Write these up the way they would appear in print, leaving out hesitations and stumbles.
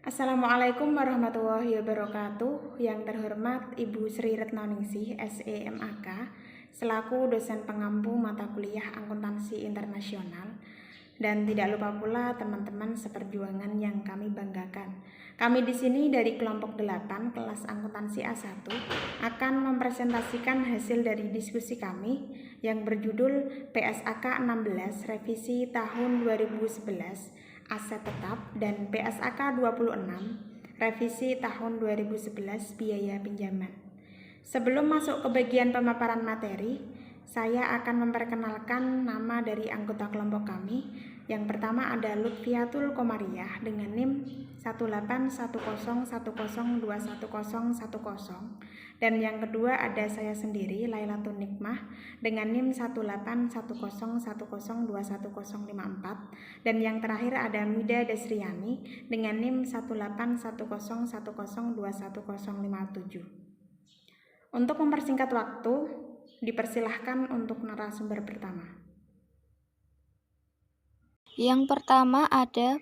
Assalamualaikum warahmatullahi wabarakatuh. Yang terhormat Ibu Sri Retnaningsih, SEMAK, selaku dosen pengampu mata kuliah akuntansi internasional. Dan tidak lupa pula teman-teman seperjuangan yang kami banggakan. Kami di sini dari kelompok 8 kelas akuntansi A1 akan mempresentasikan hasil dari diskusi kami yang berjudul PSAK 16 revisi tahun 2011 aset tetap dan PSAK 26 revisi tahun 2011 biaya pinjaman. Sebelum masuk ke bagian pemaparan materi, saya akan memperkenalkan nama dari anggota kelompok kami. Yang pertama ada Lutfiatul Komariah dengan NIM 18101021010 dan yang kedua ada saya sendiri Lailatul Nikmah dengan NIM 18101021054 dan yang terakhir ada Mida Desriani dengan NIM 18101021057. Untuk mempersingkat waktu, dipersilahkan untuk narasumber pertama. Yang pertama ada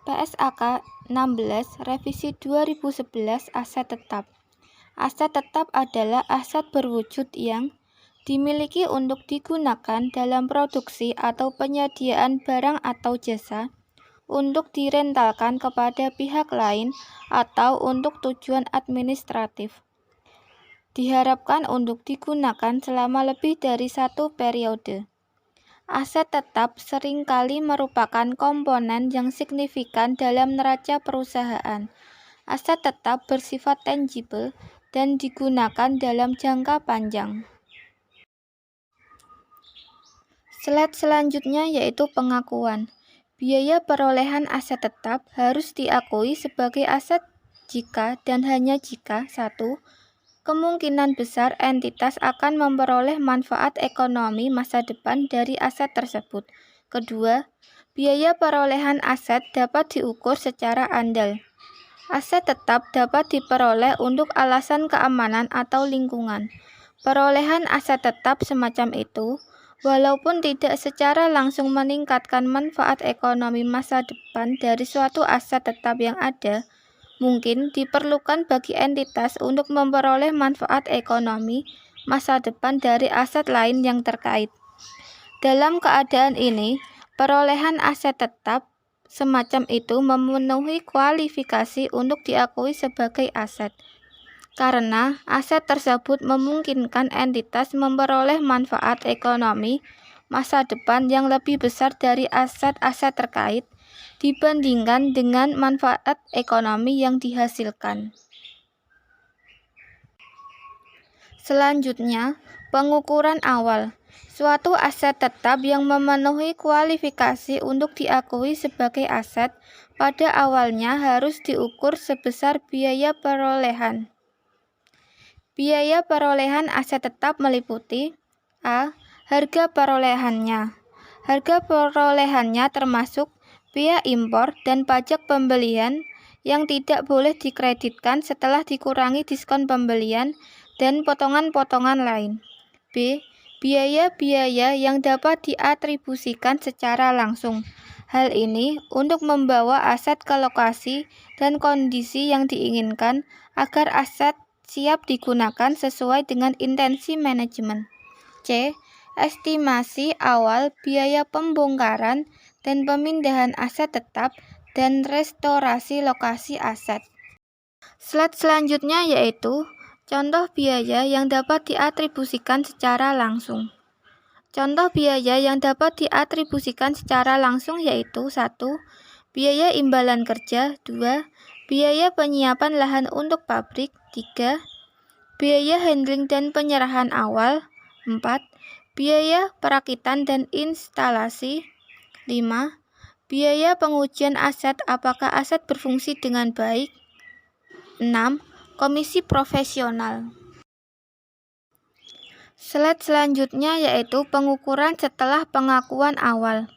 PSAK 16 revisi 2011 aset tetap. Aset tetap adalah aset berwujud yang dimiliki untuk digunakan dalam produksi atau penyediaan barang atau jasa, untuk direntalkan kepada pihak lain atau untuk tujuan administratif. Diharapkan untuk digunakan selama lebih dari satu periode. Aset tetap seringkali merupakan komponen yang signifikan dalam neraca perusahaan. Aset tetap bersifat tangible dan digunakan dalam jangka panjang. Slide selanjutnya yaitu pengakuan. Biaya perolehan aset tetap harus diakui sebagai aset jika dan hanya jika 1. Kemungkinan besar entitas akan memperoleh manfaat ekonomi masa depan dari aset tersebut. Kedua, biaya perolehan aset dapat diukur secara andal. Aset tetap dapat diperoleh untuk alasan keamanan atau lingkungan. Perolehan aset tetap semacam itu, walaupun tidak secara langsung meningkatkan manfaat ekonomi masa depan dari suatu aset tetap yang ada, mungkin diperlukan bagi entitas untuk memperoleh manfaat ekonomi masa depan dari aset lain yang terkait. Dalam keadaan ini, perolehan aset tetap semacam itu memenuhi kualifikasi untuk diakui sebagai aset, karena aset tersebut memungkinkan entitas memperoleh manfaat ekonomi masa depan yang lebih besar dari aset-aset terkait dibandingkan dengan manfaat ekonomi yang dihasilkan. Selanjutnya, pengukuran awal. Suatu aset tetap yang memenuhi kualifikasi untuk diakui sebagai aset pada awalnya harus diukur sebesar biaya perolehan. Biaya perolehan aset tetap meliputi A. Harga perolehannya. Harga perolehannya termasuk biaya impor dan pajak pembelian yang tidak boleh dikreditkan setelah dikurangi diskon pembelian dan potongan-potongan lain. B. Biaya-biaya yang dapat diatribusikan secara langsung. Hal ini untuk membawa aset ke lokasi dan kondisi yang diinginkan agar aset siap digunakan sesuai dengan intensi manajemen. C. Estimasi awal biaya pembongkaran dan pemindahan aset tetap dan restorasi lokasi aset. Slide selanjutnya yaitu contoh biaya yang dapat diatribusikan secara langsung. Contoh biaya yang dapat diatribusikan secara langsung yaitu 1. Biaya imbalan kerja. 2. Biaya penyiapan lahan untuk pabrik. 3. Biaya handling dan penyerahan awal. 4. Biaya perakitan dan instalasi. 5. Biaya pengujian aset apakah aset berfungsi dengan baik. 6. Komisi profesional. Slide selanjutnya yaitu pengukuran setelah pengakuan awal.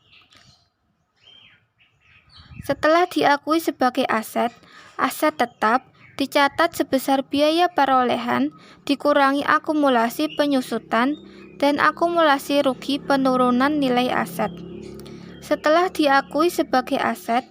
Setelah diakui sebagai aset, aset tetap dicatat sebesar biaya perolehan dikurangi akumulasi penyusutan dan akumulasi rugi penurunan nilai aset. Setelah diakui sebagai aset,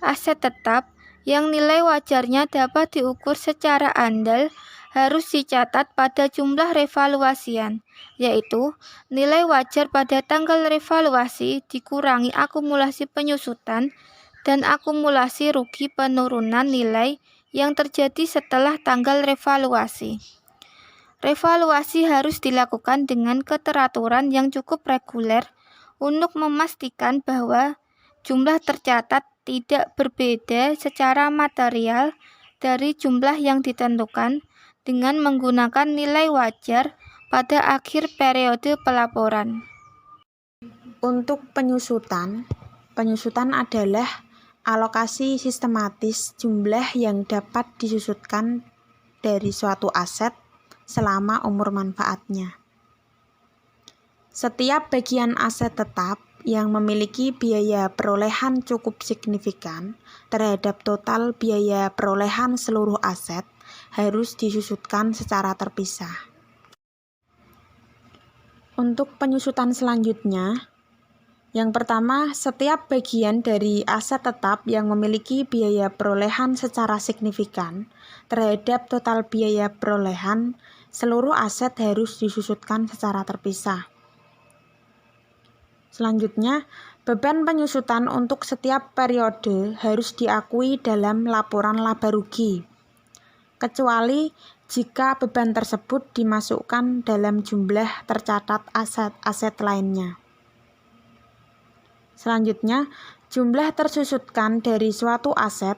Aset tetap yang nilai wajarnya dapat diukur secara andal harus dicatat pada jumlah revaluasian, yaitu nilai wajar pada tanggal revaluasi dikurangi akumulasi penyusutan dan akumulasi rugi penurunan nilai yang terjadi setelah tanggal revaluasi. Revaluasi harus dilakukan dengan keteraturan yang cukup reguler untuk memastikan bahwa jumlah tercatat tidak berbeda secara material dari jumlah yang ditentukan dengan menggunakan nilai wajar pada akhir periode pelaporan. Untuk penyusutan adalah alokasi sistematis jumlah yang dapat disusutkan dari suatu aset selama umur manfaatnya. Setiap bagian aset tetap yang memiliki biaya perolehan cukup signifikan terhadap total biaya perolehan seluruh aset harus disusutkan secara terpisah. Untuk penyusutan selanjutnya, yang pertama, setiap bagian dari aset tetap yang memiliki biaya perolehan secara signifikan terhadap total biaya perolehan seluruh aset harus disusutkan secara terpisah. Selanjutnya, beban penyusutan untuk setiap periode harus diakui dalam laporan laba rugi, kecuali jika beban tersebut dimasukkan dalam jumlah tercatat aset-aset lainnya. Selanjutnya, jumlah tersusutkan dari suatu aset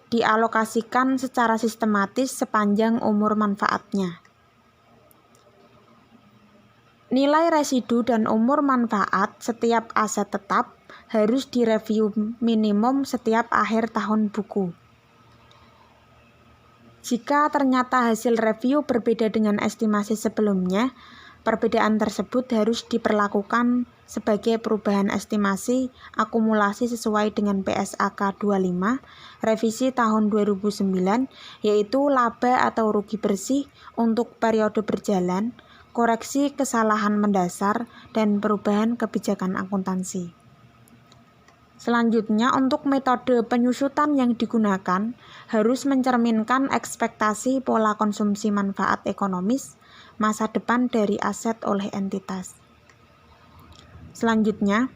dialokasikan secara sistematis sepanjang umur manfaatnya. Nilai residu dan umur manfaat setiap aset tetap harus direview minimum setiap akhir tahun buku. Jika ternyata hasil review berbeda dengan estimasi sebelumnya, perbedaan tersebut harus diperlakukan sebagai perubahan estimasi akumulasi sesuai dengan PSAK 25 revisi tahun 2009, yaitu laba atau rugi bersih untuk periode berjalan, koreksi kesalahan mendasar, dan perubahan kebijakan akuntansi. Selanjutnya, untuk metode penyusutan yang digunakan harus mencerminkan ekspektasi pola konsumsi manfaat ekonomis masa depan dari aset oleh entitas. Selanjutnya,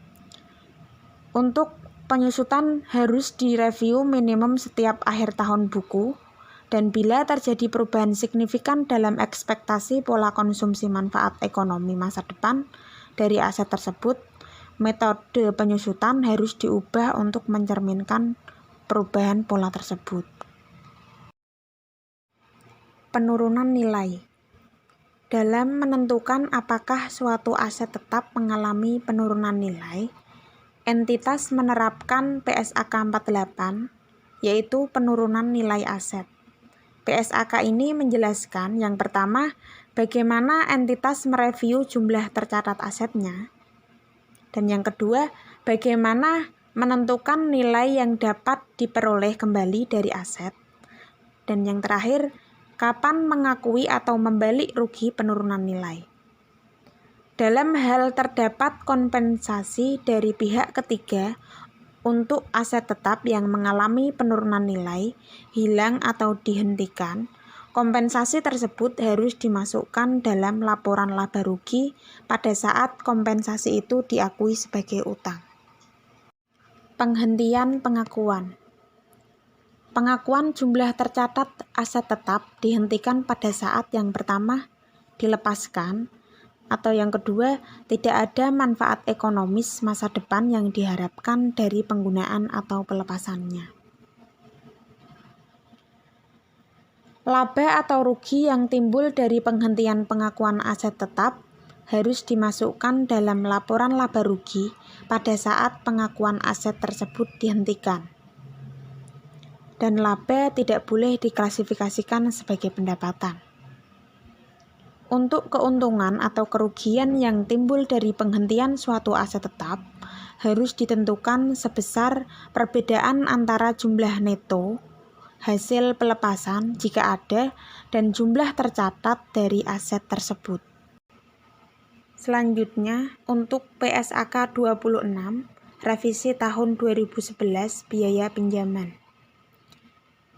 untuk penyusutan harus direview minimum setiap akhir tahun buku, dan bila terjadi perubahan signifikan dalam ekspektasi pola konsumsi manfaat ekonomi masa depan dari aset tersebut, metode penyusutan harus diubah untuk mencerminkan perubahan pola tersebut. Penurunan nilai. Dalam menentukan apakah suatu aset tetap mengalami penurunan nilai, entitas menerapkan PSAK 48, yaitu penurunan nilai aset. PSAK ini menjelaskan yang pertama, bagaimana entitas mereview jumlah tercatat asetnya, dan yang kedua, bagaimana menentukan nilai yang dapat diperoleh kembali dari aset, dan yang terakhir, kapan mengakui atau membalik rugi penurunan nilai. Dalam hal terdapat kompensasi dari pihak ketiga untuk aset tetap yang mengalami penurunan nilai, hilang atau dihentikan, kompensasi tersebut harus dimasukkan dalam laporan laba rugi pada saat kompensasi itu diakui sebagai utang. Penghentian pengakuan. Pengakuan jumlah tercatat aset tetap dihentikan pada saat yang pertama dilepaskan, atau yang kedua tidak ada manfaat ekonomis masa depan yang diharapkan dari penggunaan atau pelepasannya. Laba atau rugi yang timbul dari penghentian pengakuan aset tetap harus dimasukkan dalam laporan laba rugi pada saat pengakuan aset tersebut dihentikan. Dan laba tidak boleh diklasifikasikan sebagai pendapatan. Untuk keuntungan atau kerugian yang timbul dari penghentian suatu aset tetap harus ditentukan sebesar perbedaan antara jumlah neto hasil pelepasan jika ada, dan jumlah tercatat dari aset tersebut. Selanjutnya, untuk PSAK 26 Revisi tahun 2011 biaya pinjaman.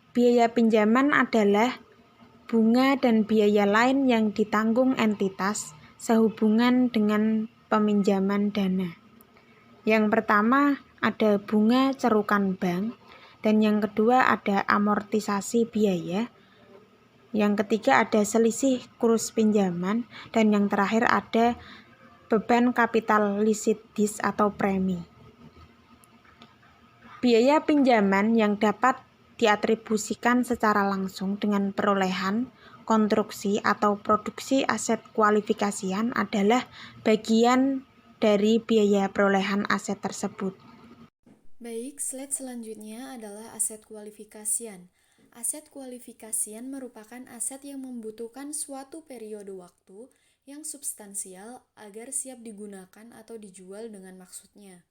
Biaya pinjaman adalah bunga dan biaya lain yang ditanggung entitas sehubungan dengan peminjaman dana. Yang pertama ada bunga cerukan bank, dan yang kedua ada amortisasi biaya. Yang ketiga ada selisih kurs pinjaman, dan yang terakhir ada beban kapital lisitis atau premi. Biaya pinjaman yang dapat diatribusikan secara langsung dengan perolehan, konstruksi, atau produksi aset kualifikasian adalah bagian dari biaya perolehan aset tersebut. Baik, slide selanjutnya adalah aset kualifikasian. Aset kualifikasian merupakan aset yang membutuhkan suatu periode waktu yang substansial agar siap digunakan atau dijual dengan maksudnya.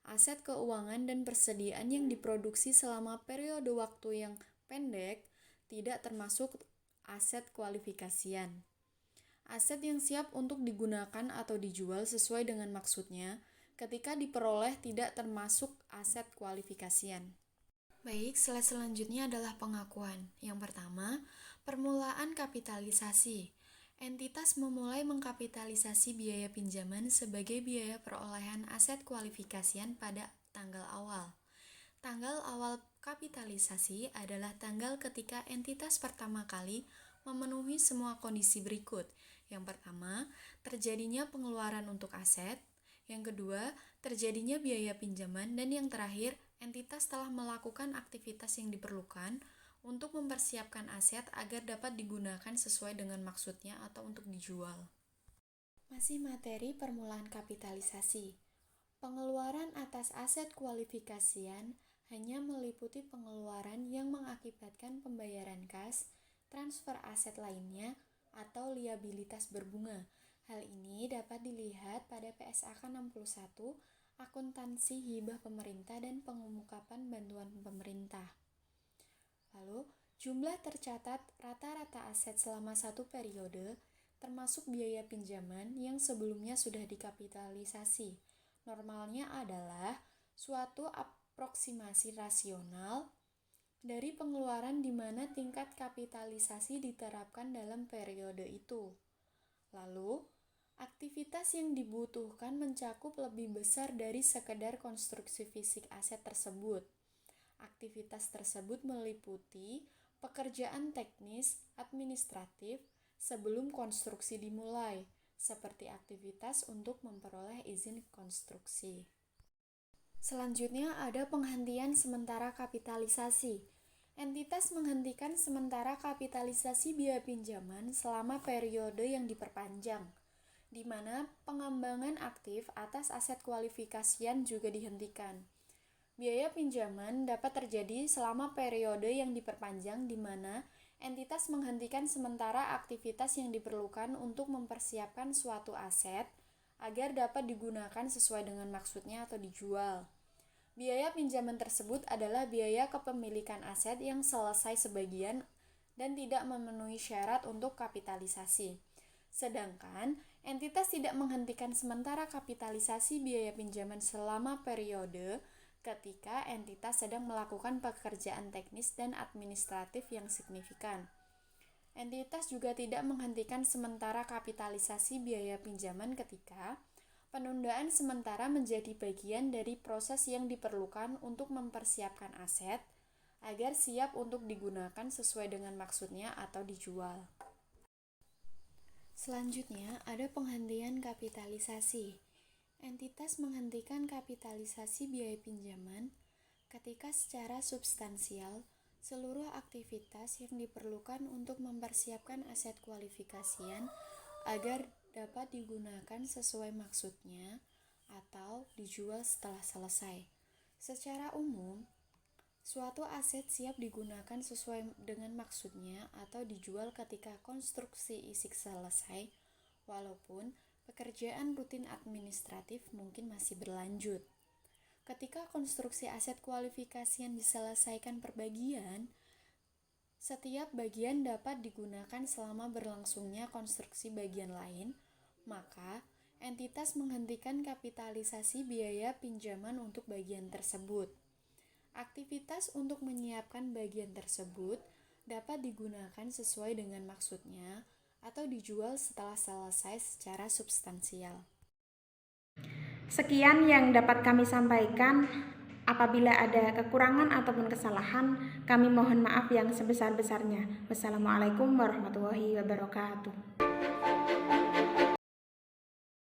Aset keuangan dan persediaan yang diproduksi selama periode waktu yang pendek tidak termasuk aset kualifikasian. Aset yang siap untuk digunakan atau dijual sesuai dengan maksudnya ketika diperoleh tidak termasuk aset kualifikasian. Baik, slide selanjutnya adalah pengakuan. Yang pertama, permulaan kapitalisasi. Entitas memulai mengkapitalisasi biaya pinjaman sebagai biaya perolehan aset kualifikasian pada tanggal awal. Tanggal awal kapitalisasi adalah tanggal ketika entitas pertama kali memenuhi semua kondisi berikut. Yang pertama, terjadinya pengeluaran untuk aset. Yang kedua, terjadinya biaya pinjaman. Dan yang terakhir, entitas telah melakukan aktivitas yang diperlukan untuk mempersiapkan aset agar dapat digunakan sesuai dengan maksudnya atau untuk dijual. Masih materi permulaan kapitalisasi. Pengeluaran atas aset kualifikasian hanya meliputi pengeluaran yang mengakibatkan pembayaran kas, transfer aset lainnya, atau liabilitas berbunga. Hal ini dapat dilihat pada PSAK 61, akuntansi hibah pemerintah dan pengungkapan bantuan pemerintah. Lalu, jumlah tercatat rata-rata aset selama satu periode, termasuk biaya pinjaman yang sebelumnya sudah dikapitalisasi. Normalnya adalah suatu aproksimasi rasional dari pengeluaran di mana tingkat kapitalisasi diterapkan dalam periode itu. Lalu, aktivitas yang dibutuhkan mencakup lebih besar dari sekedar konstruksi fisik aset tersebut. Aktivitas tersebut meliputi pekerjaan teknis, administratif sebelum konstruksi dimulai, seperti aktivitas untuk memperoleh izin konstruksi. Selanjutnya ada penghentian sementara kapitalisasi. Entitas menghentikan sementara kapitalisasi biaya pinjaman selama periode yang diperpanjang, di mana pengembangan aktif atas aset kualifikasian juga dihentikan. Biaya pinjaman dapat terjadi selama periode yang diperpanjang di mana entitas menghentikan sementara aktivitas yang diperlukan untuk mempersiapkan suatu aset agar dapat digunakan sesuai dengan maksudnya atau dijual. Biaya pinjaman tersebut adalah biaya kepemilikan aset yang selesai sebagian dan tidak memenuhi syarat untuk kapitalisasi. Sedangkan entitas tidak menghentikan sementara kapitalisasi biaya pinjaman selama periode ketika entitas sedang melakukan pekerjaan teknis dan administratif yang signifikan. Entitas juga tidak menghentikan sementara kapitalisasi biaya pinjaman ketika penundaan sementara menjadi bagian dari proses yang diperlukan untuk mempersiapkan aset agar siap untuk digunakan sesuai dengan maksudnya atau dijual. Selanjutnya ada penghentian kapitalisasi. Entitas menghentikan kapitalisasi biaya pinjaman ketika secara substansial seluruh aktivitas yang diperlukan untuk mempersiapkan aset kualifikasian agar dapat digunakan sesuai maksudnya atau dijual setelah selesai. Secara umum, suatu aset siap digunakan sesuai dengan maksudnya atau dijual ketika konstruksi ISIK selesai, walaupun pekerjaan rutin administratif mungkin masih berlanjut. Ketika konstruksi aset kualifikasi yang diselesaikan per bagian, setiap bagian dapat digunakan selama berlangsungnya konstruksi bagian lain, maka entitas menghentikan kapitalisasi biaya pinjaman untuk bagian tersebut. Aktivitas untuk menyiapkan bagian tersebut dapat digunakan sesuai dengan maksudnya atau dijual setelah selesai secara substansial. Sekian yang dapat kami sampaikan. Apabila ada kekurangan ataupun kesalahan, kami mohon maaf yang sebesar-besarnya. Wassalamualaikum warahmatullahi wabarakatuh.